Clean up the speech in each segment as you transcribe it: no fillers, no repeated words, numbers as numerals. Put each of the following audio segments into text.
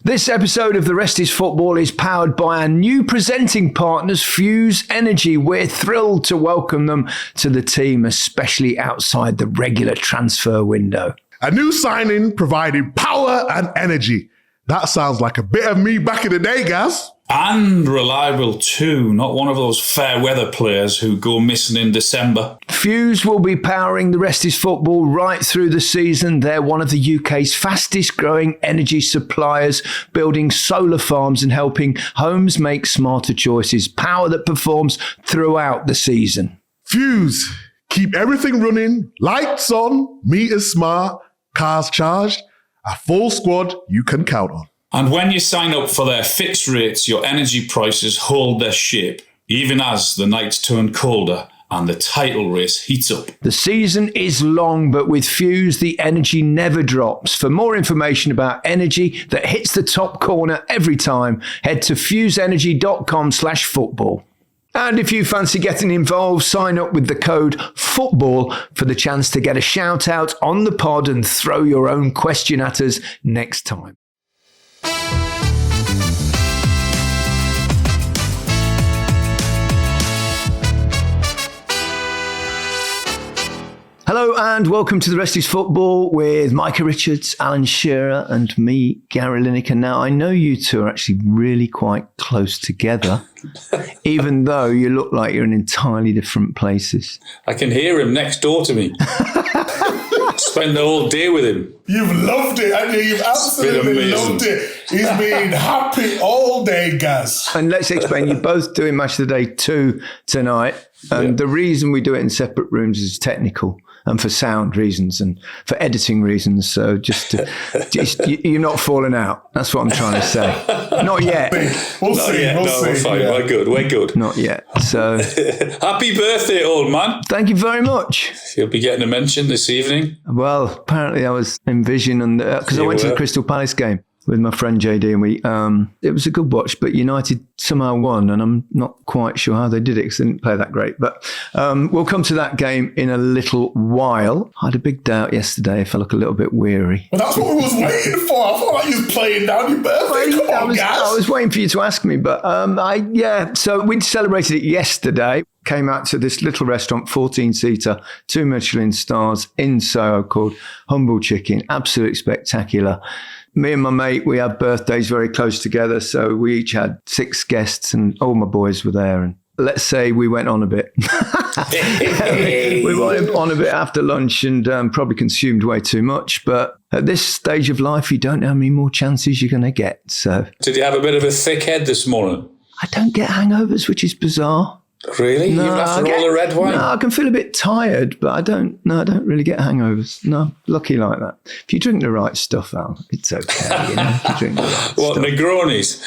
This episode of The Rest is Football is powered by our new presenting partners, Fuse Energy. We're thrilled to welcome them to the team, especially outside the regular transfer window. A new signing providing power and energy. That sounds like a bit of me back in the day, Gaz. And reliable too, not one of those fair weather players who go missing in December. Fuse will be powering The Rest is Football right through the season. They're one of the UK's fastest growing energy suppliers, building solar farms and helping homes make smarter choices. Power that performs throughout the season. Fuse, keep everything running, lights on, meters smart, cars charged, a full squad you can count on. And when you sign up for their fixed rates, your energy prices hold their shape, even as the nights turn colder and the title race heats up. The season is long, but with Fuse, the energy never drops. For more information about energy that hits the top corner every time, head to fuseenergy.com/football. And if you fancy getting involved, sign up with the code FOOTBALL for the chance to get a shout out on the pod and throw your own question at us next time. Hello and welcome to The Rest is Football with Micah Richards, Alan Shearer and me, Gary Lineker. Now, I know you two are actually really quite close together, even though you look like you're in entirely different places. I can hear him next door to me. Spend the whole day with him. You've loved it, haven't you? You've absolutely loved it. He's been happy all day, Gaz. And let's explain, you're both doing Match of the Day 2 tonight. And the reason we do it in separate rooms is technical. And for sound reasons and for editing reasons. So just you're not falling out. That's what I'm trying to say. Not yet. We'll see. We're fine. Yeah. We're good. Not yet. So happy birthday, old man. Thank you very much. You'll be getting a mention this evening. Well, apparently I was in vision because I went to the Crystal Palace game with my friend JD, and we it was a good watch, but United somehow won, and I'm not quite sure how they did it because they didn't play that great. But we'll come to that game in a little while. I had a big doubt yesterday. I felt like a little bit weary. Well, that's what we was waiting for. I felt like you was playing down your birthday. Come on, guys. I was waiting for you to ask me, but so we celebrated it yesterday. Came out to this little restaurant, 14-seater, 2 Michelin stars in Soho called Humble Chicken. Absolutely spectacular. Me and my mate, we had birthdays very close together, so we each had 6 guests and all my boys were there. And let's say we went on a bit. We went on a bit after lunch and probably consumed way too much. But at this stage of life, you don't know how many more chances you're going to get. So, did you have a bit of a thick head this morning? I don't get hangovers, which is bizarre. Really? No, even after all the red wine? No, I can feel a bit tired, but I don't really get hangovers. No, lucky like that. If you drink the right stuff, Al, it's okay. You know, if you drink the right what, stuff. Negronis?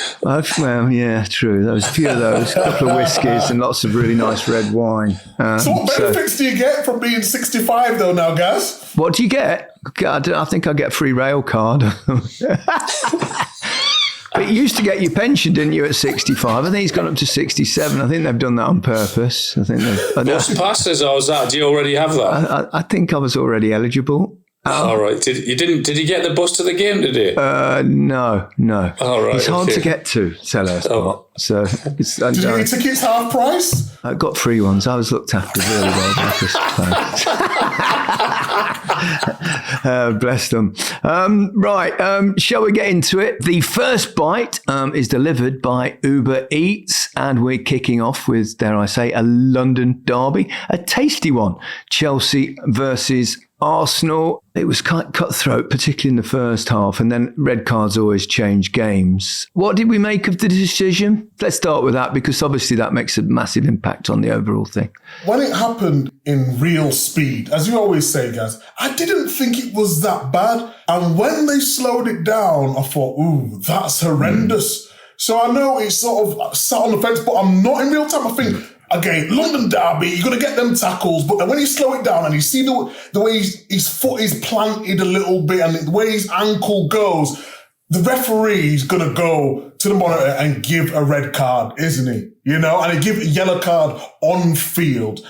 Well, yeah, true. There was a few of those, a couple of whiskies and lots of really nice red wine. So what benefits do you get from being 65 though now, Gaz? What do you get? I think I get a free rail card. But you used to get your pension, didn't you, at 65? I think it's gone up to 67. I think they've done that on purpose. Bus passes, or was that? Do you already have that? I think I was already eligible. All right. Did you get the bus to the game today? No. All right. It's hard to get to Selhurst Park. So did you get your tickets half price? I got free ones. I was looked after really well by Chris. Bless them. Right. Shall we get into it? The first bite is delivered by Uber Eats, and we're kicking off with, dare I say, a London derby, a tasty one. Chelsea versus Arsenal. It was quite cutthroat, particularly in the first half, and then red cards always change games. What did we make of the decision? Let's start with that, because obviously that makes a massive impact on the overall thing. When it happened in real speed, as you always say, guys, I didn't think it was that bad. And when they slowed it down, I thought, ooh, that's horrendous. So I know it's sort of sat on the fence, but I'm not in real time. I think, again, London derby, you're going to get them tackles, but then when you slow it down and you see the way his foot is planted a little bit and the way his ankle goes, the referee's going to go to the monitor and give a red card, isn't he? You know, and he give a yellow card on field.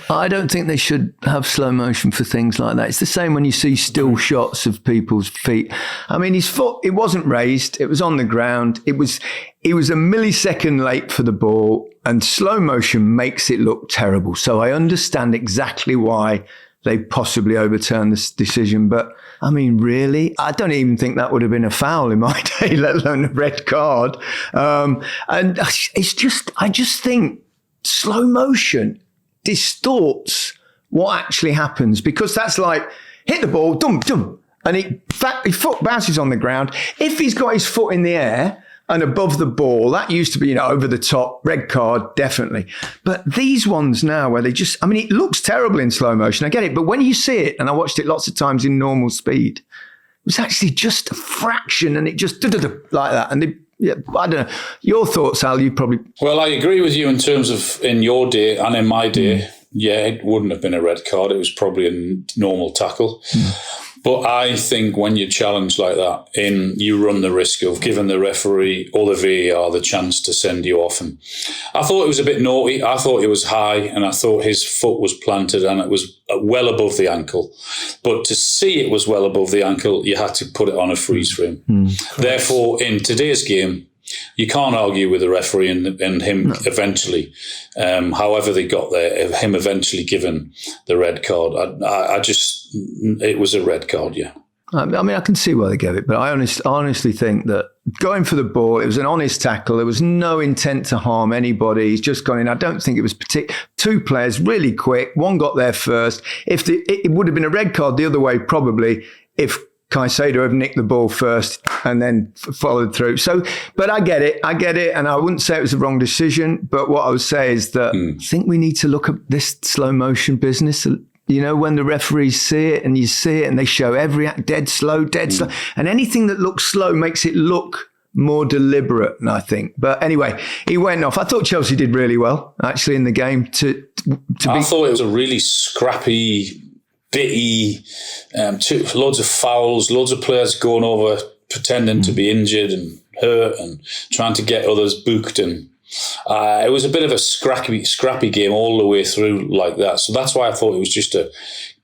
But I don't think they should have slow motion for things like that. It's the same when you see still shots of people's feet. I mean, his foot, it wasn't raised. It was on the ground. He was a millisecond late for the ball, and slow motion makes it look terrible. So I understand exactly why they possibly overturned this decision. But I mean, really, I don't even think that would have been a foul in my day, let alone a red card. And I just think slow motion distorts what actually happens, because that's like hit the ball, dum, dum, and his foot bounces on the ground. If he's got his foot in the air and above the ball, that used to be, over the top, red card, definitely. But these ones now where it looks terrible in slow motion, I get it, but when you see it, and I watched it lots of times in normal speed, it was actually just a fraction, and it just like that. And I don't know. Your thoughts, Al? You probably... Well, I agree with you in terms of in your day and in my day. Yeah, it wouldn't have been a red card. It was probably a normal tackle. But I think when you challenge like that, you run the risk of giving the referee or the VAR the chance to send you off. And I thought it was a bit naughty. I thought it was high, and I thought his foot was planted and it was well above the ankle. But to see it was well above the ankle, you had to put it on a freeze frame. Therefore, in today's game, you can't argue with the referee and him eventually, however they got there, him eventually given the red card. It was a red card, yeah. I mean, I can see why they gave it, but I honestly think that going for the ball, it was an honest tackle. There was no intent to harm anybody. He's just gone in. I don't think it was two players really quick. One got there first. It would have been a red card the other way, probably, if Caicedo had nicked the ball first and then followed through. So, but I get it, and I wouldn't say it was the wrong decision, but what I would say is that I think we need to look at this slow motion business. When the referees see it, and you see it, and they show every act dead slow, and anything that looks slow makes it look more deliberate, I think. But anyway, he went off. I thought Chelsea did really well, actually, in the game. I thought it was a really scrappy, bitty, loads of fouls, loads of players going over, pretending to be injured and hurt and trying to get others booked. And it was a bit of a scrappy game all the way through like that. So that's why I thought it was just a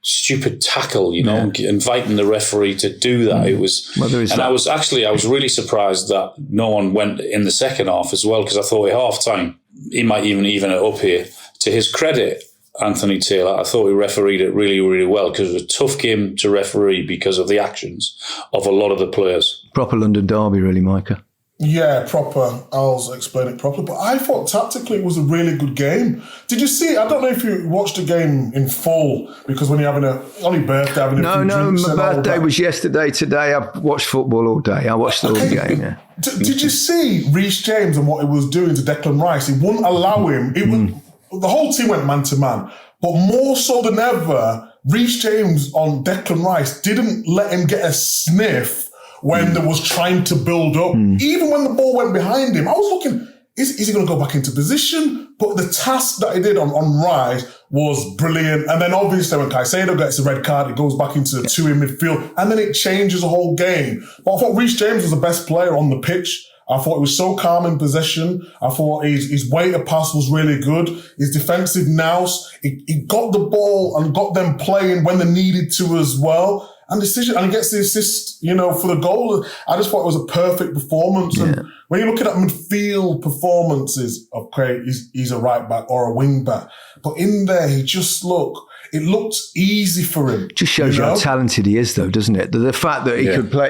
stupid tackle, inviting the referee to do that. It was, I was really surprised that no one went in the second half as well, because I thought at half time he might even it up here. To his credit, Anthony Taylor, I thought he refereed it really, really well, because it was a tough game to referee because of the actions of a lot of the players. Proper London derby, really, Micah. Yeah, proper. I'll explain it properly. But I thought tactically it was a really good game. Did you see? I don't know if you watched the game in full, because when you're having on your birthday, having a few drinks. No, my birthday was yesterday. Today I've watched football all day. I watched the whole game. Yeah. Did you see Reece James and what he was doing to Declan Rice? He wouldn't allow him. The whole team went man to man, but more so than ever, Reece James on Declan Rice didn't let him get a sniff when there was trying to build up. Even when the ball went behind him, I was looking, is he going to go back into position? But the task that he did on Rice was brilliant. And then obviously when Caicedo gets a red card, it goes back into the two in midfield, and then it changes the whole game. But I thought Reece James was the best player on the pitch. I thought he was so calm in possession. I thought his way to pass was really good. His defensive nous, he got the ball and got them playing when they needed to as well. And he gets the assist, for the goal. I just thought it was a perfect performance. Yeah. And when you look at midfield performances of Craig, he's a right back or a wing back. But in there, it looked easy for him. Just shows you how talented he is, though, doesn't it? The fact that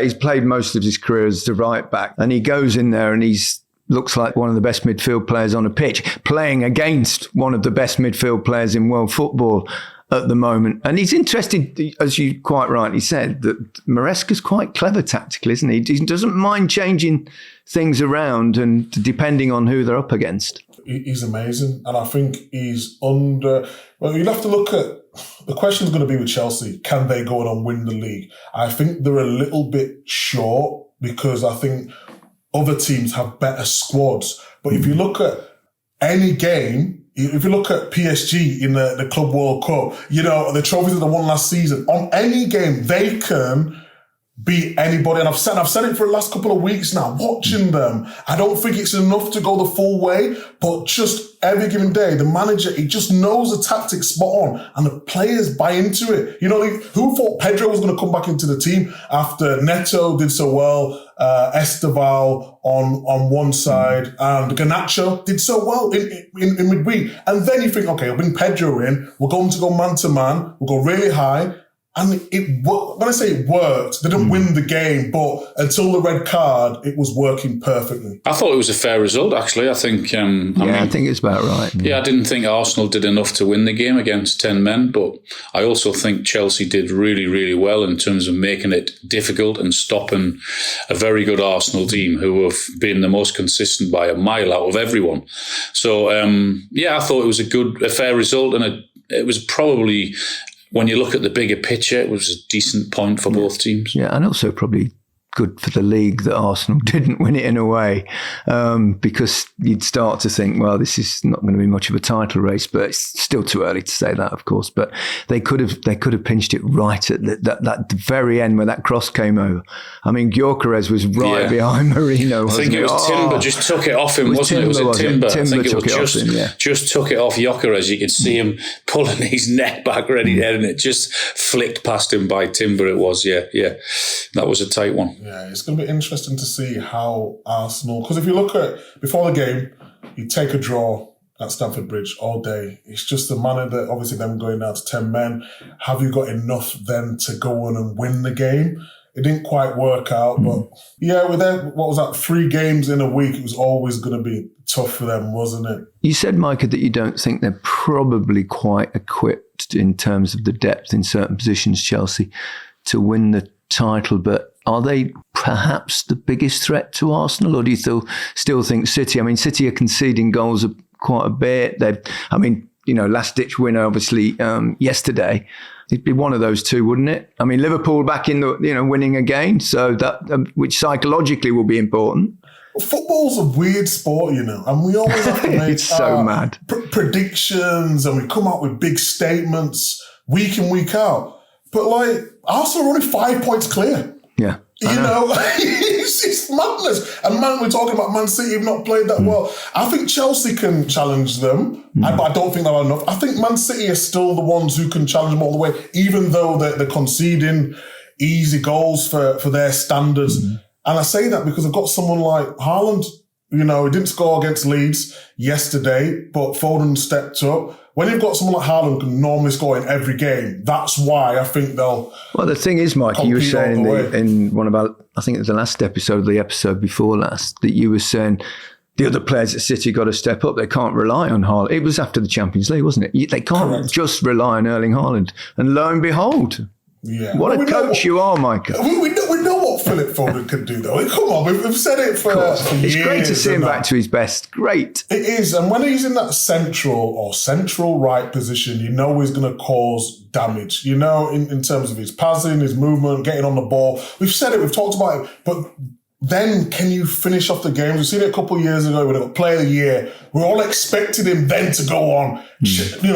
he's played most of his career as the right back, and he goes in there and looks like one of the best midfield players on a pitch, playing against one of the best midfield players in world football at the moment. And he's interested, as you quite rightly said, that Maresca's quite clever tactically, isn't he? He doesn't mind changing things around and depending on who they're up against. He's amazing. And I think he's you'll have to look at, the question's going to be with Chelsea, can they go on and win the league? I think they're a little bit short, because I think other teams have better squads. But if you look at any game, if you look at PSG in the Club World Cup, the trophies that they won last season, on any game, they can beat anybody. And I've said it for the last couple of weeks now. Watching them, I don't think it's enough to go the full way, but just every given day, the manager, he just knows the tactics spot on, and the players buy into it. You know, who thought Pedro was going to come back into the team after Neto did so well, Esteval on one side, and Garnacho did so well in midweek. And then you think, okay, I'll bring Pedro in, we're going to go man-to-man, we'll go really high. And when I say it worked, they didn't win the game, but until the red card, it was working perfectly. I thought it was a fair result, actually. I think... I think it's about right. Yeah, I didn't think Arsenal did enough to win the game against 10 men, but I also think Chelsea did really, really well in terms of making it difficult and stopping a very good Arsenal team who have been the most consistent by a mile out of everyone. So, I thought it was a fair result, and it was probably... When you look at the bigger picture, it was a decent point for both teams. Yeah, and also probably good for the league that Arsenal didn't win it in a way, because you'd start to think, well, this is not going to be much of a title race, but it's still too early to say that, of course. But they could have pinched it right at that very end where that cross came over. I mean, Gyökeres was right behind Marino. I think it was Timber just took it off him, wasn't it? Was it Timber? I think it was just took it off Gyökeres. You could see him pulling his neck back ready, and it just flicked past him by Timber. It was, that was a tight one. Yeah, it's going to be interesting to see how Arsenal... Because if you look at... Before the game, you take a draw at Stamford Bridge all day. It's just a manner that, obviously, them going down to 10 men. Have you got enough then to go on and win the game? It didn't quite work out, but with them, what was that, 3 games in a week, it was always going to be tough for them, wasn't it? You said, Micah, that you don't think they're probably quite equipped in terms of the depth in certain positions, Chelsea, to win the title, but are they perhaps the biggest threat to Arsenal, or do you still think City? I mean, City are conceding goals quite a bit. Last-ditch winner, obviously, yesterday. It'd be one of those two, wouldn't it? I mean, Liverpool back in the, winning again, so that which psychologically will be important. Football's a weird sport, and we always have to make it's so mad predictions, and we come out with big statements week in, week out. But Arsenal are only 5 points clear. Yeah. It's madness. And we're talking about Man City have not played that well. I think Chelsea can challenge them, but I don't think they're enough. I think Man City are still the ones who can challenge them all the way, even though they're conceding easy goals for their standards. And I say that because I've got someone like Haaland. He didn't score against Leeds yesterday, but Foden stepped up. When you've got someone like Haaland who can normally score in every game, that's why I think they'll... Well, the thing is, Mike, you were saying in one of our, I think it was the last episode, the episode before last, that you were saying the other players at City got to step up. They can't rely on Haaland. It was after the Champions League, wasn't it? They can't just rely on Erling Haaland. And lo and behold, what a coach you are, Micah. We know what Philip Foden can do, though. Come on, we've said it for years. It's great to see him back to his best. Great. It is. And when he's in that central right position, he's going to cause damage, in terms of his passing, his movement, getting on the ball. We've said it, we've talked about it, but then can you finish off the games? We've seen it a couple of years ago when he got Player of the Year. We're all expecting him then to go on,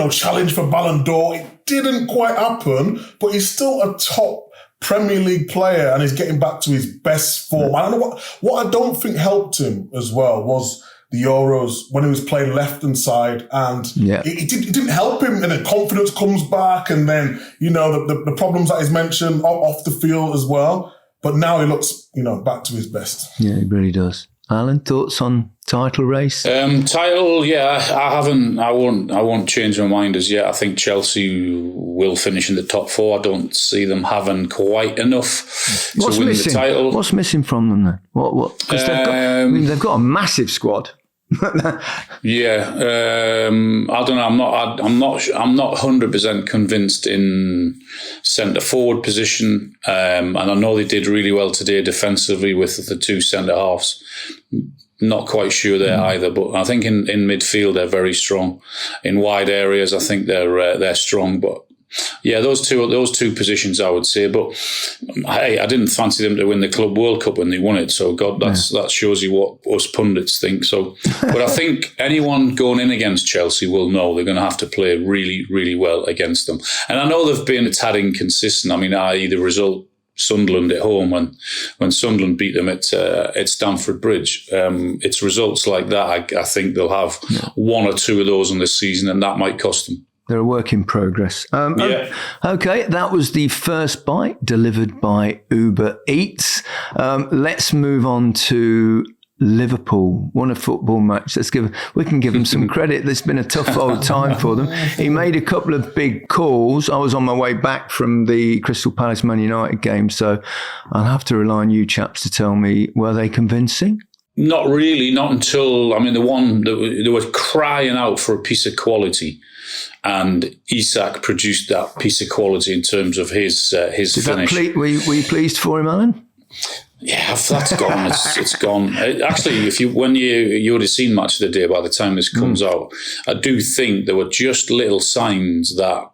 challenge for Ballon d'Or. It didn't quite happen, but he's still a top Premier League player and he's getting back to his best form. I don't know what I don't think helped him as well was the Euros when he was playing left-hand side, and it didn't help him, and the confidence comes back, and then, the problems that he's mentioned off the field as well. But now he looks, back to his best. Yeah, he really does. Alan, thoughts on title race? Title, I won't change my mind as yet. I think Chelsea will finish in the top 4. I don't see them having quite enough to win the title. What's missing from them then? What? Because they've got a massive squad. I don't know. I'm not 100% convinced in centre forward position, and I know they did really well today defensively with the 2 centre halves. Not quite sure there either, but I think in midfield they're very strong. In wide areas, I think they're strong, but. Yeah, those two positions I would say, but hey, I didn't fancy them to win the Club World Cup when they won it. So God, that shows you what us pundits think. So, but I think anyone going in against Chelsea will know they're going to have to play really, really well against them. And I know they've been a tad inconsistent. I mean, the result Sunderland at home when Sunderland beat them at Stamford Bridge. It's results like that. I think they'll have one or two of those in this season, and that might cost them. They're a work in progress. Okay, that was the first bite delivered by Uber Eats. Let's move on to Liverpool. Won a football match. We can give them some credit. It's been a tough old time for them. He made a couple of big calls. I was on my way back from the Crystal Palace Man United game, so I'll have to rely on you chaps to tell me, were they convincing? Not really, not until, the one that they were crying out for a piece of quality, and Isak produced that piece of quality in terms of his finish. Were you pleased for him, Alan? Yeah, that's gone. It's gone. Actually, when you would have seen Match of the Day by the time this comes out, I do think there were just little signs that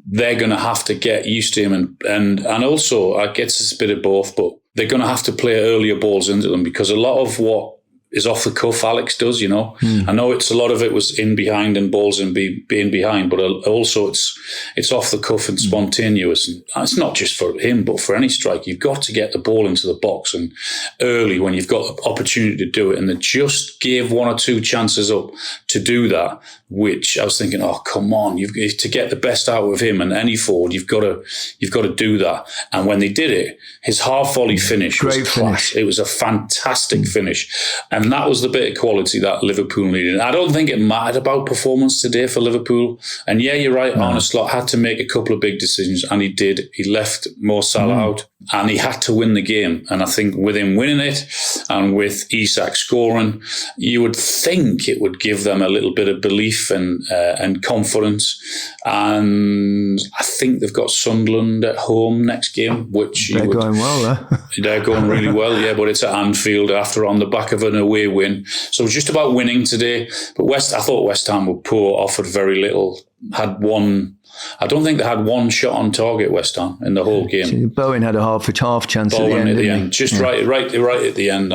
they're going to have to get used to him, and also I guess it's a bit of both, but they're going to have to play earlier balls into them, because a lot of what is off the cuff Alex does, I know it's a lot of it was in behind and balls and being behind, but also it's off the cuff and spontaneous. And it's not just for him, but for any strike, you've got to get the ball into the box and early when you've got the opportunity to do it. And they just gave one or two chances up to do that, which I was thinking, oh, come on, to get the best out of him and any forward, you've got to do that. And when they did it, his half volley finish was class. It was a fantastic finish. And that was the bit of quality that Liverpool needed. I don't think it mattered about performance today for Liverpool. And yeah, you're right, Arne Slot had to make a couple of big decisions, and he did. He left Mo Salah out, and he had to win the game. And I think with him winning it, and with Isak scoring, you would think it would give them a little bit of belief and confidence. And I think they've got Sunderland at home next game, which they're going well, though. They're going really well, yeah, but it's at Anfield after on the back of an away win. So it was just about winning today. But I thought West Ham were poor, offered very little, I don't think they had one shot on target, West Ham, in the whole game. Bowen had a half chance Bowen at the end. Just right at the end.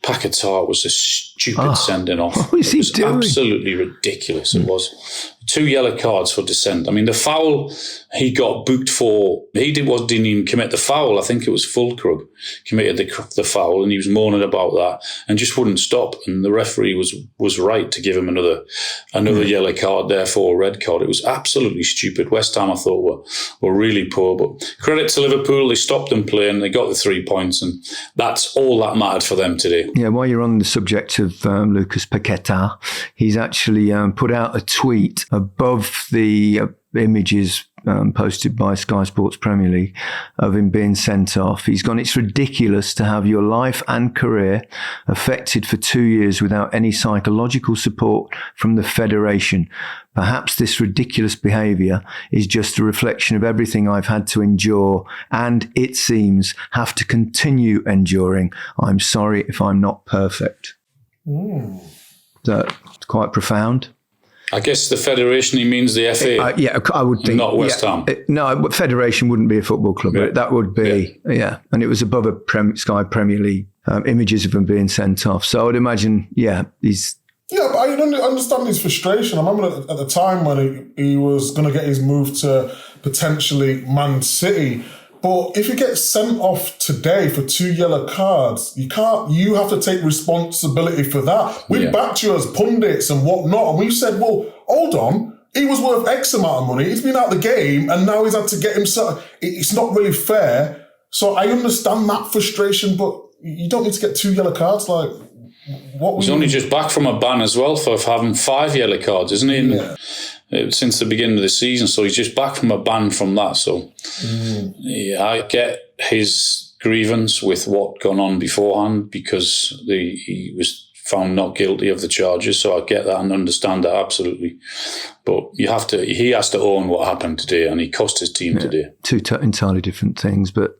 Paqueta was a stupid sending off. What was he doing? Absolutely ridiculous. It was 2 yellow cards for dissent. The foul he got booked for, didn't even commit the foul. I think it was Fulkrug committed the foul, and he was moaning about that and just wouldn't stop. And the referee was right to give him another yellow card, therefore a red card. It was absolutely stupid. West Ham, I thought, were really poor. But credit to Liverpool, they stopped them playing, they got the 3 points, and that's all that mattered for them today. Yeah, while you're on the subject of Lucas Paqueta, he's actually put out a tweet above the images posted by Sky Sports Premier League of him being sent off. He's gone, it's ridiculous to have your life and career affected for 2 years without any psychological support from the Federation. Perhaps this ridiculous behaviour is just a reflection of everything I've had to endure and, it seems, have to continue enduring. I'm sorry if I'm not perfect. So, it's quite profound. I guess the Federation, he means the FA. Yeah, I would think. Not West Ham. No, Federation wouldn't be a football club. Yeah. That would be, and it was above a Sky Premier League images of him being sent off. So I would imagine, he's... Yeah, but I understand his frustration. I remember at the time when he was going to get his move to potentially Man City. But if he gets sent off today for 2 yellow cards, you have to take responsibility for that. We backed you as pundits and whatnot, and we said, well, hold on, he was worth X amount of money, he's been out of the game, and now he's had to get himself. It's not really fair. So I understand that frustration, but you don't need to get 2 yellow cards. He's only just back from a ban as well for having 5 yellow cards, isn't he? Yeah. Since the beginning of the season, so he's just back from a ban from that. So, I get his grievance with what gone on beforehand because he was found not guilty of the charges. So I get that and understand that absolutely. But he has to own what happened today, and he cost his team today. 2 entirely different things, but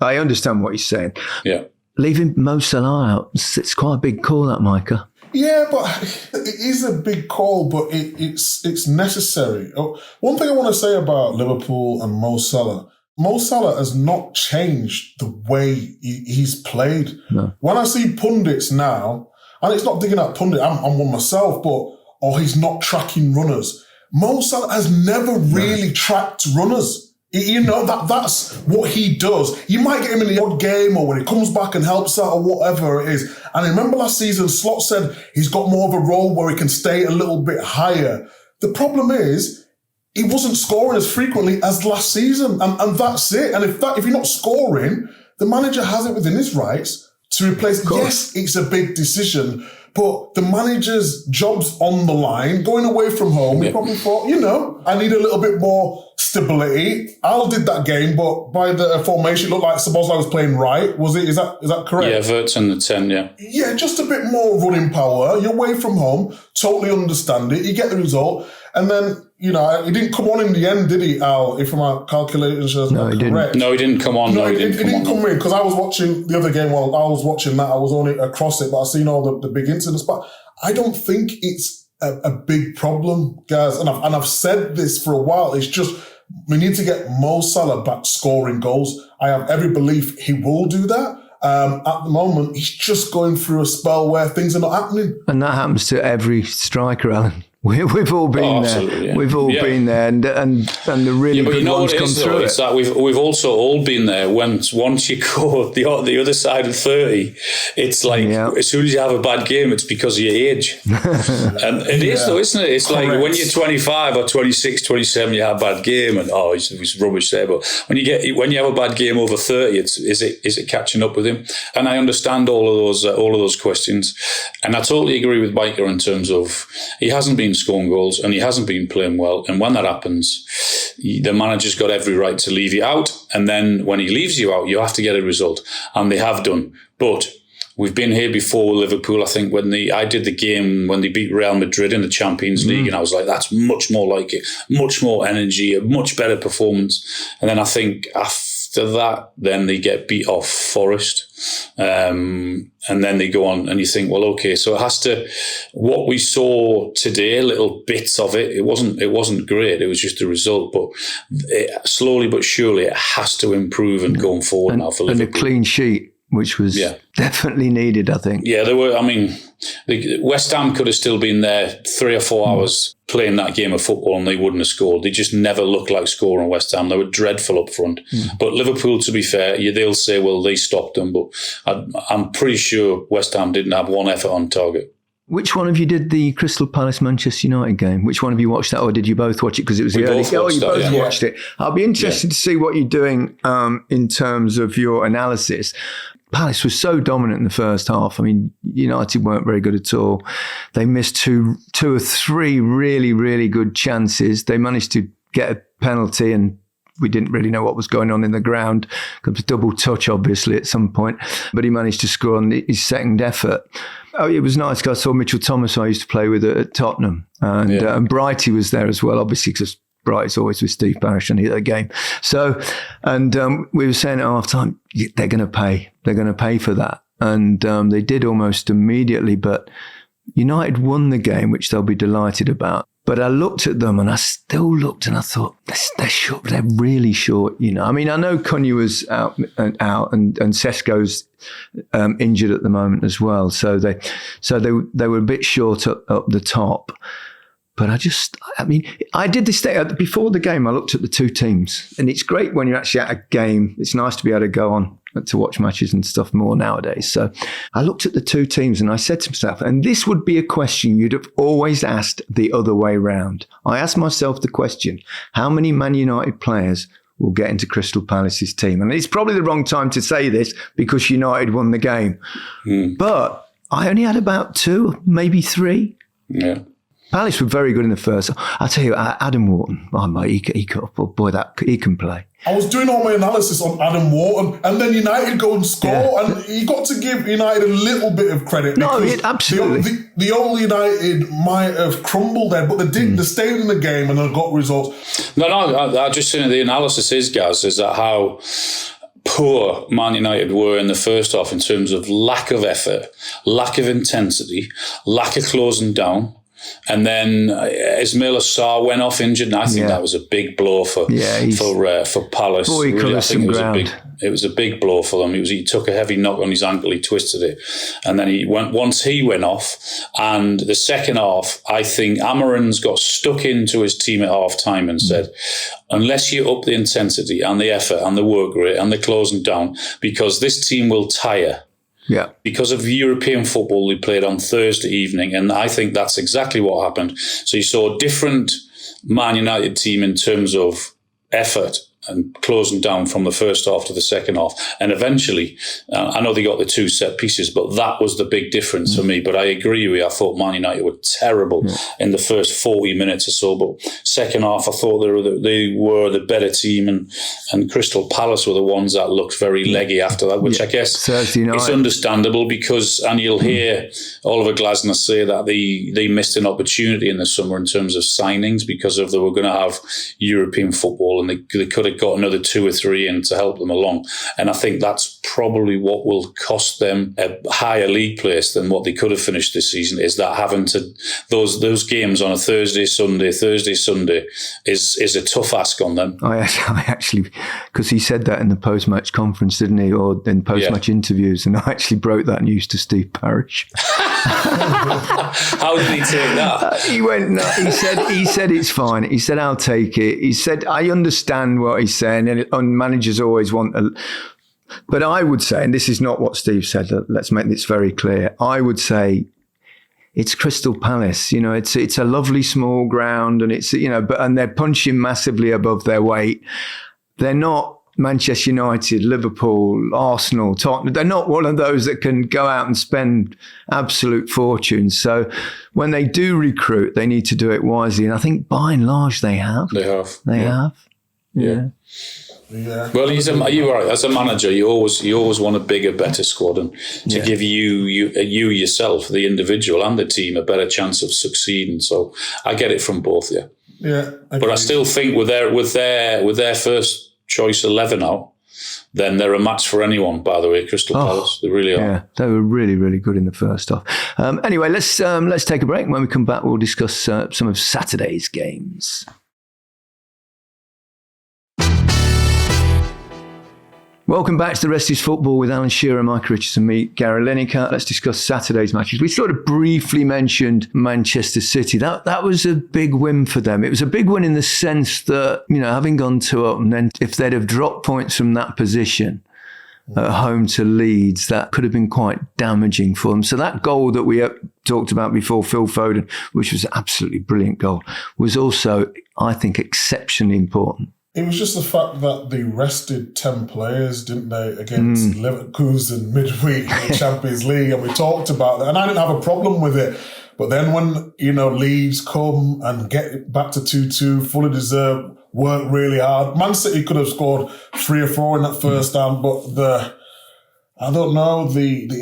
I understand what he's saying. Yeah, leaving Mo Salah out, it's quite a big call, that, Micah. Yeah, but it is a big call, but it's necessary. One thing I want to say about Liverpool and Mo Salah has not changed the way he's played. No. When I see pundits now, and it's not digging at pundit, I'm one myself, but he's not tracking runners. Mo Salah has never really tracked runners. You know, that's what he does. You might get him in the odd game or when he comes back and helps out or whatever it is. And I remember last season, Slot said he's got more of a role where he can stay a little bit higher. The problem is he wasn't scoring as frequently as last season. And that's it. And if you're not scoring, the manager has it within his rights to replace. Yes, it's a big decision, but the manager's job's on the line. Going away from home, he probably thought, I need a little bit more stability. Al did that game, but by the formation, it looked like Szoboszlai was playing right. Was it? Is that correct? Yeah, Verts in the 10, yeah. Yeah, just a bit more running power. You're away from home. Totally understand it. You get the result. And then, he didn't come on in the end, did he, Al? If my calculations are correct. No, he didn't come on. No, he didn't come in because I was watching the other game while I was watching that. I was only across it, but I've seen all the big incidents. But I don't think it's a big problem, guys. And I've said this for a while. It's just we need to get Mo Salah back scoring goals. I have every belief he will do that. At the moment, he's just going through a spell where things are not happening. And that happens to every striker, Alan. We've all been there. Yeah. We've all been there, and the really good ones come through it. It's that we've also all been there. Once you go the other side of 30, it's like as soon as you have a bad game, it's because of your age. And it is though, isn't it? It's correct. Like when you're 25 or 26, 27, you have a bad game, and it's rubbish there. But when you have a bad game over 30, is it catching up with him? And I understand all of those questions, and I totally agree with Micah in terms of he hasn't been scoring goals and he hasn't been playing well, and when that happens the manager's got every right to leave you out, and then when he leaves you out you have to get a result, and they have done. But we've been here before with Liverpool. I think I did the game when they beat Real Madrid in the Champions League, and I was like, that's much more like it, much more energy, a much better performance. And then I think after that, then they get beat off Forest. And then they go on and you think, well, okay, so it has to, what we saw today, little bits of it, it wasn't great. It was just a result, but slowly but surely it has to improve and going forward now for Liverpool. And a clean sheet, which was definitely needed, I think. Yeah, West Ham could have still been there 3 or 4 hours playing that game of football and they wouldn't have scored. They just never looked like scoring West Ham. They were dreadful up front. But Liverpool, to be fair, they'll say, well, they stopped them. But I'm pretty sure West Ham didn't have one effort on target. Which one of you did the Crystal Palace Manchester United game? Which one of you watched that, or did you both watch it because it was the early? You both watched it. I'll be interested to see what you're doing in terms of your analysis. Palace was so dominant in the first half. I mean, United weren't very good at all. They missed two or three really, really good chances. They managed to get a penalty and we didn't really know what was going on in the ground. It was a double touch, obviously, at some point. But he managed to score on his second effort. Oh, it was nice because I saw Mitchell Thomas, who I used to play with at Tottenham. And Brighty was there as well, obviously, because Brighty's always with Steve Parish on the game. So, and we were saying at half time, they're going to pay. They're going to pay for that. And they did almost immediately. But United won the game, which they'll be delighted about. But I looked at them and I still looked and I thought, they're short. They're really short, I mean, I know Cunha was out and Sesko's injured at the moment as well. So they were a bit short up the top. But I did this thing before the game. I looked at the two teams, and it's great when you're actually at a game. It's nice to be able to go on to watch matches and stuff more nowadays. So I looked at the two teams and I said to myself, and this would be a question you'd have always asked the other way round. I asked myself the question, how many Man United players will get into Crystal Palace's team? And it's probably the wrong time to say this because United won the game. But I only had about 2, maybe 3. Yeah. Palace were very good in the first. I'll tell you, Adam Wharton, he can play. I was doing all my analysis on Adam Wharton, and then United go and score, and you got to give United a little bit of credit. No, absolutely. The old United might have crumbled there, but they did. They stayed in the game and they got results. No, I just saying the analysis is, Gaz, is that how poor Man United were in the first half in terms of lack of effort, lack of intensity, lack of closing down. And then Ismail Assar went off injured, and I think that was a big blow for Palace. Boy, really, I think it was ground. It was a big blow for them. He took a heavy knock on his ankle, he twisted it. And then once he went off, and the second half, I think Amarin's got stuck into his team at half time and said, unless you up the intensity and the effort and the work rate and the closing down, because this team will tire. Yeah. Because of European football we played on Thursday evening, and I think that's exactly what happened. So you saw a different Man United team in terms of effort and closing down from the first half to the second half. And eventually, I know they got the 2 set pieces, but that was the big difference for me. But I agree with you. I thought Man United were terrible in the first 40 minutes or so. But second half, I thought they were the better team. And Crystal Palace were the ones that looked very leggy after that, which I guess is understandable because, and you'll hear Oliver Glasner say that they missed an opportunity in the summer in terms of signings because they were going to have European football and they could have got another 2 or 3 in to help them along. And I think that's probably what will cost them a higher league place than what they could have finished this season, is that having to, those games on a Thursday, Sunday is a tough ask on them. I actually, because he said that in the post-match conference, didn't he? Or in post-match interviews, and I actually broke that news to Steve Parish. How did he take that? He went, no, he said it's fine. He said, I'll take it. He said, I understand what he's saying, and managers always want but I would say, and this is not what Steve said, let's make this very clear. I would say it's Crystal Palace. You know, it's a lovely small ground, and it's, you know, and they're punching massively above their weight. They're not Manchester United, Liverpool, Arsenal, Tottenham. They're not one of those that can go out and spend absolute fortunes. So when they do recruit, they need to do it wisely. And I think by and large they have. They have. Yeah. Well, you're right. As a manager, you always want a bigger, better squad, and to give you yourself, the individual and the team, a better chance of succeeding. So I get it from both. Yeah. But I still think with their first choice 11 out, then they're a match for anyone. By the way, Crystal Palace, they really are. Yeah, they were really, really good in the first half. Anyway, let's take a break. When we come back, we'll discuss some of Saturday's games. Welcome back to The Rest is Football with Alan Shearer, Micah Richards and me, Gary Lineker. Let's discuss Saturday's matches. We sort of briefly mentioned Manchester City. That was a big win for them. It was a big win in the sense that, you know, having gone 2-up, and then if they'd have dropped points from that position at home to Leeds, that could have been quite damaging for them. So that goal that we talked about before, Phil Foden, which was an absolutely brilliant goal, was also, I think, exceptionally important. It was just the fact that they rested 10 players, didn't they, against Leverkusen midweek in the Champions League, and we talked about that, and I didn't have a problem with it. But then when, you know, Leeds come and get back to 2-2, fully deserved, work really hard. Man City could have scored 3 or 4 in that first half, but the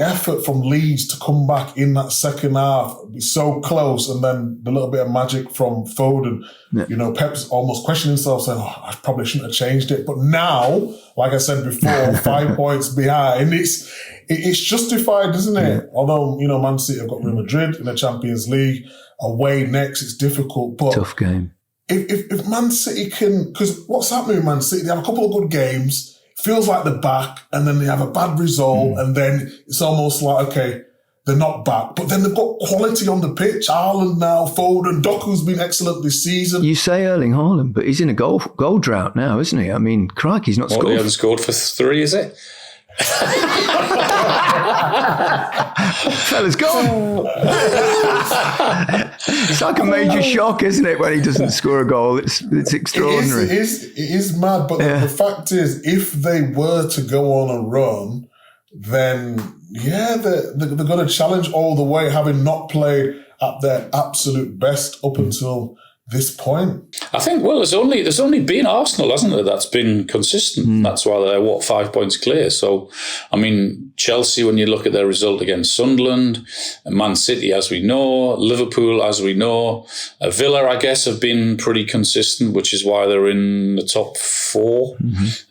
effort from Leeds to come back in that second half, be so close, and then the little bit of magic from Foden. Yeah. You know, Pep's almost questioning himself, saying, I probably shouldn't have changed it. But now, like I said before, 5 points behind, it's justified, isn't it? Yeah. Although, you know, Man City have got Real Madrid in the Champions League, away next, it's difficult. But tough game. If Man City can, because what's happening with Man City, they have a couple of good games, feels like they're back, and then they have a bad result, and then it's almost like, okay, they're not back. But then they've got quality on the pitch. Haaland now, Foden, Doku's been excellent this season. You say Erling Haaland, but he's in a goal drought now, isn't he? I mean, crikey, he's not scored. He hasn't scored for 3, is it? Fella's gone. It's like a major shock, isn't it, when he doesn't score a goal? It's extraordinary. It is mad, but the fact is, if they were to go on a run, then they're going to challenge all the way, having not played at their absolute best up until this point. I think, well, there's only been Arsenal, hasn't there, that's been consistent. That's why they're 5 points clear. So, I mean, Chelsea, when you look at their result against Sunderland, Man City, as we know, Liverpool, as we know, Villa, I guess, have been pretty consistent, which is why they're in the top 4.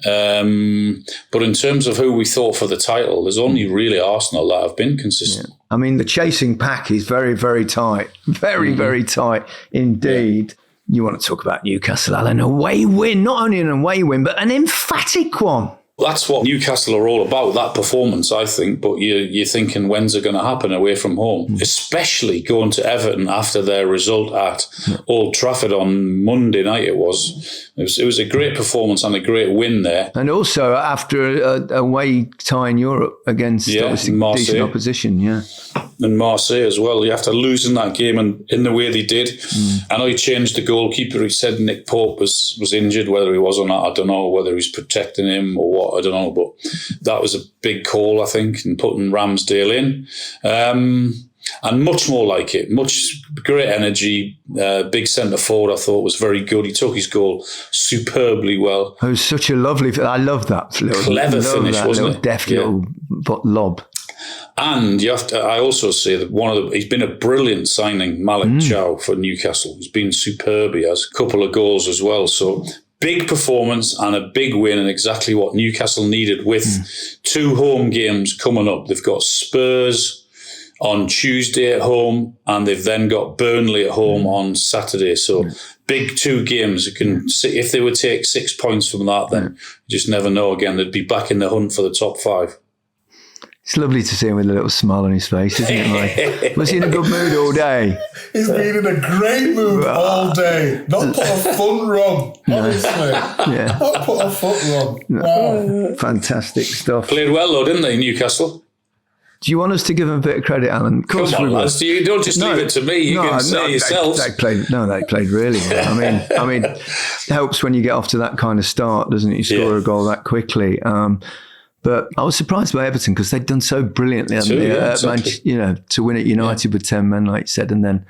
But in terms of who we thought for the title, there's only really Arsenal that have been consistent. Yeah. I mean, the chasing pack is very, very tight. Very, very tight indeed. You want to talk about Newcastle, Alan. Away win, not only an away win, but an emphatic one. That's what Newcastle are all about, that performance, I think. But you're thinking, when's it going to happen away from home? Especially going to Everton after their result at Old Trafford on Monday night, it was a great performance and a great win there. And also after a away tie in Europe against obviously decent opposition, And Marseille as well. After losing that game and in the way they did. I know he changed the goalkeeper. He said Nick Pope was injured. Whether he was or not, I don't know. Whether he's protecting him or what, I don't know. But that was a big call, I think, in putting Ramsdale in. And much more like it. Much great energy. Big centre forward, I thought, was very good. He took his goal superbly well. It was such a lovely... I love that. Clever finish, wasn't it? Deft little lob. And I also say that he's been a brilliant signing, Malik Chow, for Newcastle. He's been superb. He has a couple of goals as well. So big performance and a big win, and exactly what Newcastle needed with 2 home games coming up. They've got Spurs on Tuesday at home, and they've then got Burnley at home on Saturday. So big 2 games. If they would take 6 points from that, then you just never know again. They'd be back in the hunt for the top 5. It's lovely to see him with a little smile on his face, isn't it, Mike? Was he in a good mood all day? He's been in a great mood all day. Not put a foot wrong, honestly. Not put a foot wrong. Wow. Fantastic stuff. Played well, though, didn't they, Newcastle? Do you want us to give him a bit of credit, Alan? Of course. Come on, lads. You don't just leave it to me. You can say yourselves. They played really well. I mean, it helps when you get off to that kind of start, doesn't it? You score a goal that quickly. But I was surprised by Everton because they'd done so brilliantly, exactly. To win at United with 10 men, like you said, and then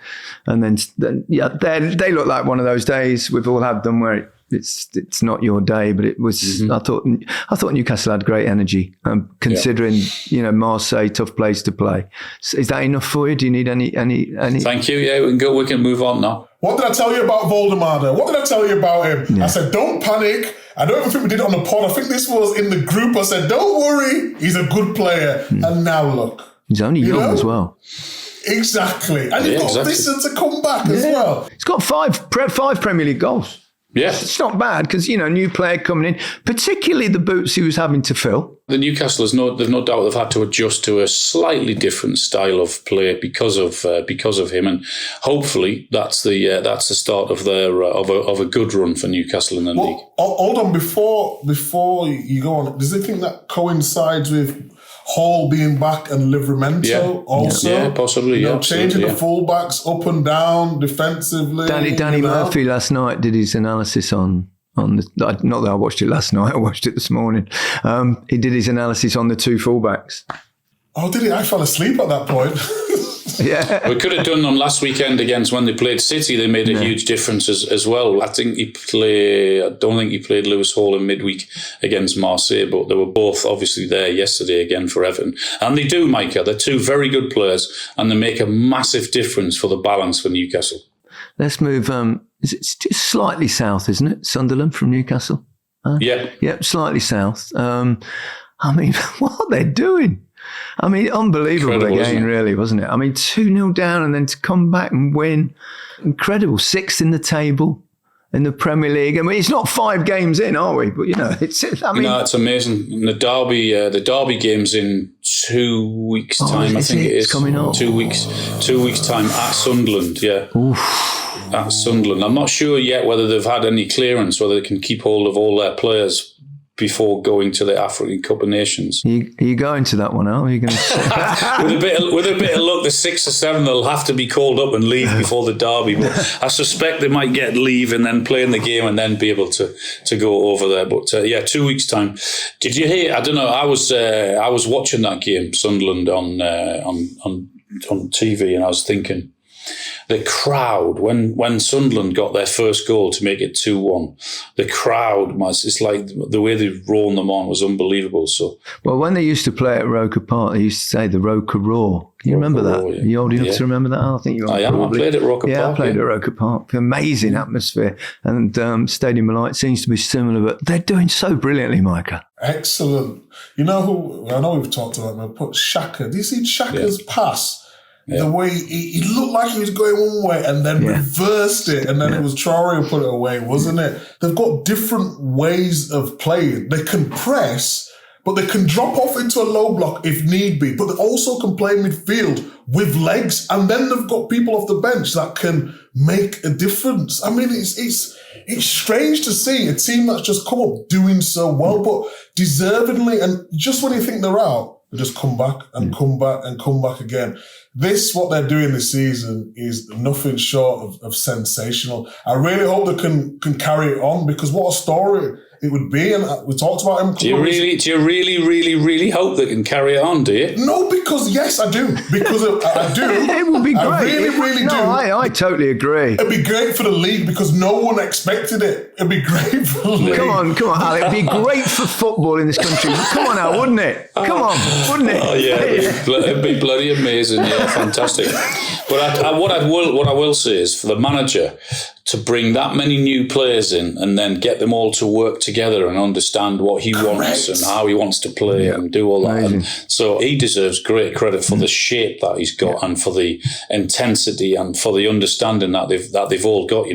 they look like one of those days we've all had them where it's not your day, but it was. I thought Newcastle had great energy, considering Marseille, tough place to play. Is that enough for you? Do you need any? Thank you. Yeah, we can move on now. What did I tell you about Voldemar? What did I tell you about him? Yeah. I said, don't panic. I don't even think we did it on the pod. I think this was in the group. I said, don't worry. He's a good player. And now look. He's only young as well. Exactly. And you've got Dissent to come back as well. He's got five Premier League goals. Yeah. It's not bad because, new player coming in, particularly the boots he was having to fill. The Newcastle they've no doubt they've had to adjust to a slightly different style of play because of him, and hopefully that's the start of their of a good run for Newcastle in the league. Hold on, before you go on, does it think that coincides with Hall being back and Livramento also? Yeah, possibly. Changing the fullbacks up and down defensively. Danny Murphy last night did his analysis on the, not that I watched it last night, I watched it this morning. He did his analysis on the 2 fullbacks. Oh, did he? I fell asleep at that point. Yeah, we could have done them last weekend against when they played City. They made a huge difference as well. I don't think he played Lewis Hall in midweek against Marseille, but they were both obviously there yesterday again for Everton. And they do, Micah. They're 2 very good players, and they make a massive difference for the balance for Newcastle. Let's move. It's just slightly south, isn't it? Sunderland from Newcastle. Yep, slightly south. What are they doing? Unbelievable again, really, wasn't it? 2-0 down and then to come back and win. Incredible. 6th in the table in the Premier League. It's not 5 games in, are we? But, it's amazing. And the Derby game's in 2 weeks' time, I think it is. It's coming up. 2 weeks' time at Sunderland, yeah. Oof. At Sunderland. I'm not sure yet whether they've had any clearance, whether they can keep hold of all their players before going to the African Cup of Nations. Are you going to that one, Al? Are you going to with a bit of luck, the 6 or 7 they'll have to be called up and leave before the Derby. But I suspect they might get leave and then play in the game and then be able to go over there. But 2 weeks' time. Did you hear? I don't know. I was watching that game, Sunderland on TV, and I was thinking, the crowd, when Sunderland got their first goal to make it 2-1, the crowd, it's like the way they rolled them on was unbelievable. So, well, when they used to play at Roker Park, they used to say the Roker Roar. Can you remember that? Yeah. Are you old enough to remember that? I think you are. I am. I played at Roker Park. Yeah, I played at Roker Park. Amazing atmosphere. And Stadium of Light seems to be similar, but they're doing so brilliantly, Micah. Excellent. You know who, I know we've talked about him, but Xhaka. Do you see Xhaka's pass? The way he looked like he was going one way and then reversed it, and then it was Traore who put it away, wasn't it? They've got different ways of playing. They can press, but they can drop off into a low block if need be. But they also can play midfield with legs, and then they've got people off the bench that can make a difference. I mean, it's strange to see a team that's just come up doing so well, but deservedly, and just when you think they're out, they just come back and come back and come back again. What they're doing this season is nothing short of sensational. I really hope they can carry it on, because what a story it would be. And we talked about him. Do you really hope they can carry it on, do you? No, because yes, I do. Because I do. It would be great. I really do. I totally agree. It'd be great for the league because no one expected it. It'd be great for the league. Come on, Al. It'd be great for football in this country. Come on, Al, wouldn't it? Come on, wouldn't it? Oh yeah, it'd be bloody amazing. Yeah, fantastic. But what I will say is, for the manager to bring that many new players in and then get them all to work together and understand what he wants and how he wants to play and do all that. And so he deserves great credit for the shape that he's got and for the intensity and for the understanding that they've all got,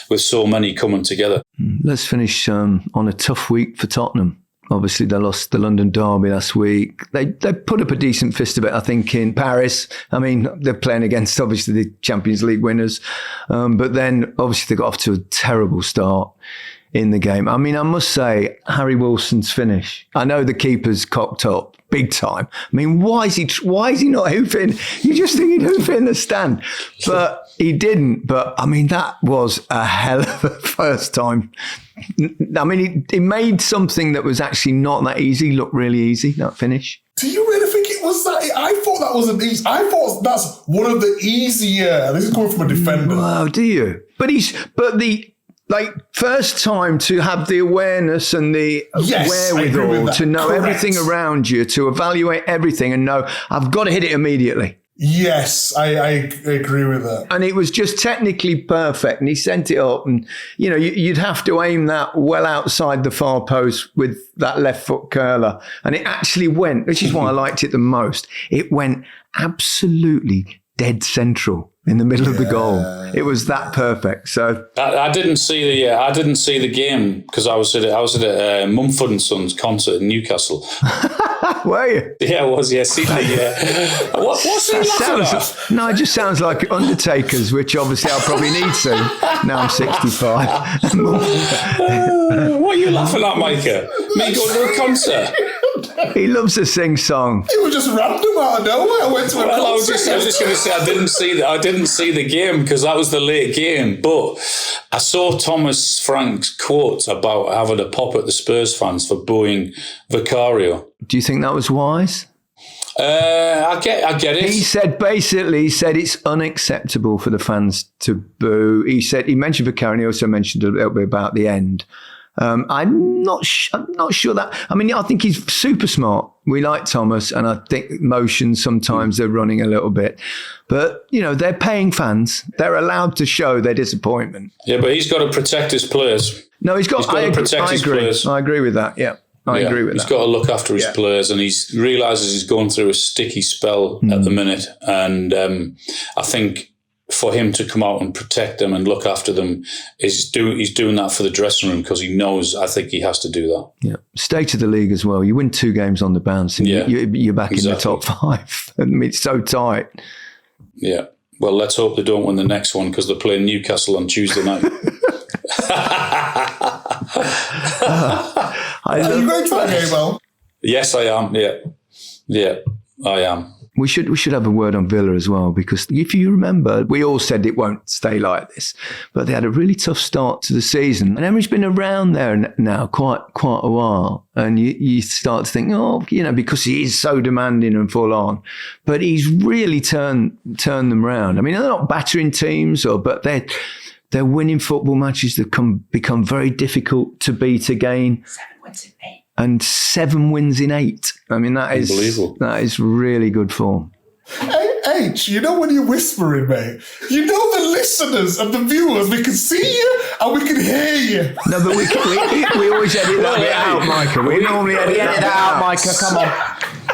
with so many coming together. Let's finish on a tough week for Tottenham. Obviously, they lost the London derby last week. They put up a decent fist of it, I think, in Paris. I mean, they're playing against, obviously, the Champions League winners. But then, obviously, they got off to a terrible start in the game. I mean, I must say, Harry Wilson's finish. I know the keeper's cocked up big time. I mean, why is he not hoofing? You just think he'd hoof it in the stand. But he didn't. But, I mean, that was a hell of a first time. I mean, he made something that was actually not that easy look really easy, that finish. Do you really think it was that? I thought that was easy. I thought that's one of the easier. This is coming from a defender. Wow, do you? But the first time to have the awareness and the wherewithal to know everything around you, to evaluate everything and know, I've got to hit it immediately. Yes, I agree with that. And it was just technically perfect. And he sent it up. And, you'd have to aim that well outside the far post with that left foot curler. And it actually went, which is why I liked it the most. It went absolutely dead central in the middle of the goal. It was that perfect. So I didn't see the game because I was at Mumford and Sons concert in Newcastle. Were you? Yeah, I was. Yeah, see what's he laughing at? No, it just sounds like Undertakers, which obviously I'll probably need soon. Now I'm 65. What are you laughing at, Micah? Me going to a concert? He loves to sing song. It was just random out of nowhere. I went to a concert. I was just going to say I didn't see the game because that was the late game. But I saw Thomas Frank's quote about having a pop at the Spurs fans for booing Vicario. Do you think that was wise? I get it. He said it's unacceptable for the fans to boo. He mentioned Vicario. He also mentioned a little bit about the end. I'm not sure that. I mean, I think he's super smart. We like Thomas, and I think emotions sometimes they're running a little bit. But they're paying fans; they're allowed to show their disappointment. Yeah, but he's got to protect his players. No, he's got to protect his players. I agree with that. Yeah. I agree with that. He's got to look after his players, and he realises he's going through a sticky spell at the minute. And I think for him to come out and protect them and look after them, he's doing that for the dressing room because he knows. I think he has to do that. Yeah, state of the league as well. You win 2 games on the bounce, and you're back in the top 5. I mean, it's so tight. Yeah. Well, let's hope they don't win the next one because they're playing Newcastle on Tuesday night. Are you going to that game, Al? Yes, I am. Yeah, I am. We should have a word on Villa as well, because if you remember, we all said it won't stay like this, but they had a really tough start to the season. And Emery's been around there now quite a while, and you start to think, because he is so demanding and full on, but he's really turned them around. I mean, they're not battering teams, but they're winning football matches that become very difficult to beat again. 7 wins in 8. And 7 wins in 8. I mean, that is unbelievable. That is really good form. H, when you're whispering, mate, the listeners and the viewers, we can see you and we can hear you. No, but we always edit that bit out, Micah. We normally edit that out, Micah. Come on.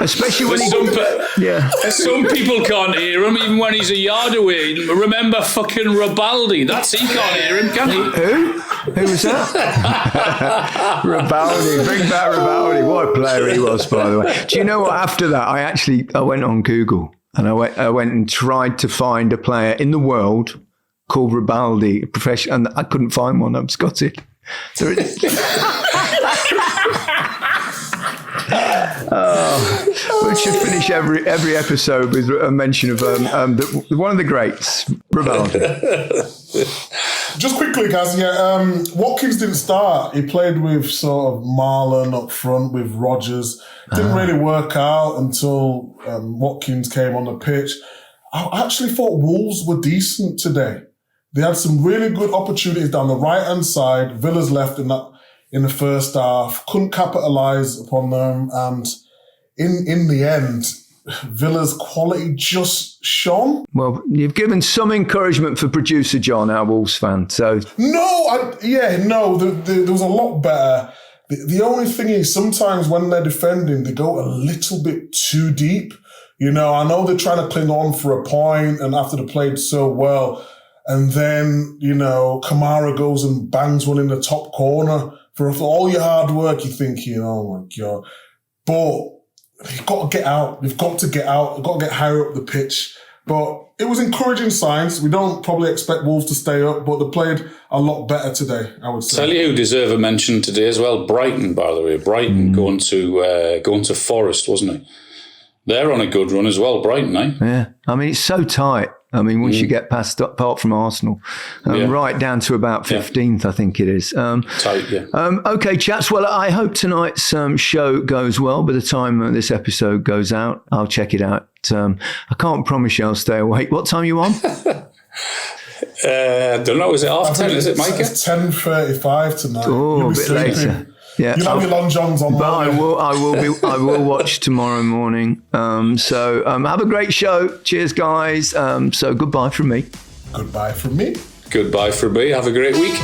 Especially when some people can't hear him even when he's a yard away. Remember fucking Ribaldi? He can't hear him, can he? Who was that? Ribaldi. Bring back Ribaldi. What a player he was, by the way. Do you know what? After that, I went on Google and I went and tried to find a player in the world called Ribaldi, professional, and I couldn't find one. I'm Scottish. We should finish every episode with a mention of one of the greats, Ribaldi. Just quickly, guys. Watkins didn't start. He played with sort of Marlon up front with Rodgers. Didn't really work out until Watkins came on the pitch. I actually thought Wolves were decent today. They had some really good opportunities down the right-hand side. Villa's left in the first half. Couldn't capitalise upon them. And in the end, Villa's quality just shone. Well, you've given some encouragement for producer John, our Wolves fan. So there was a lot better. The only thing is sometimes when they're defending, they go a little bit too deep. I know they're trying to cling on for a point, and after they played so well, and then, Kamara goes and bangs one in the top corner. For all your hard work, you're thinking, oh my God. But you've got to get out. You've got to get out. You've got to get higher up the pitch. But it was encouraging signs. We don't probably expect Wolves to stay up, but they played a lot better today, I would say. Tell you who deserve a mention today as well. Brighton, by the way. Brighton going to Forest, wasn't it? They're on a good run as well, Brighton, eh? Yeah. I mean, it's so tight. I mean, once you get past, apart from Arsenal, right down to about 15th, I think it is. Tight, yeah. Okay, chaps. Well, I hope tonight's show goes well. By the time this episode goes out, I'll check it out. I can't promise you I'll stay awake. What time are you on? I don't know. Is it half 10? Is it, Micah? It's 10:35 tonight. Oh, a bit later. Yeah, you'll have your long johns on. But I will watch tomorrow morning. So have a great show. Cheers, guys. So goodbye from me. Goodbye from me. Goodbye from me. Have a great week.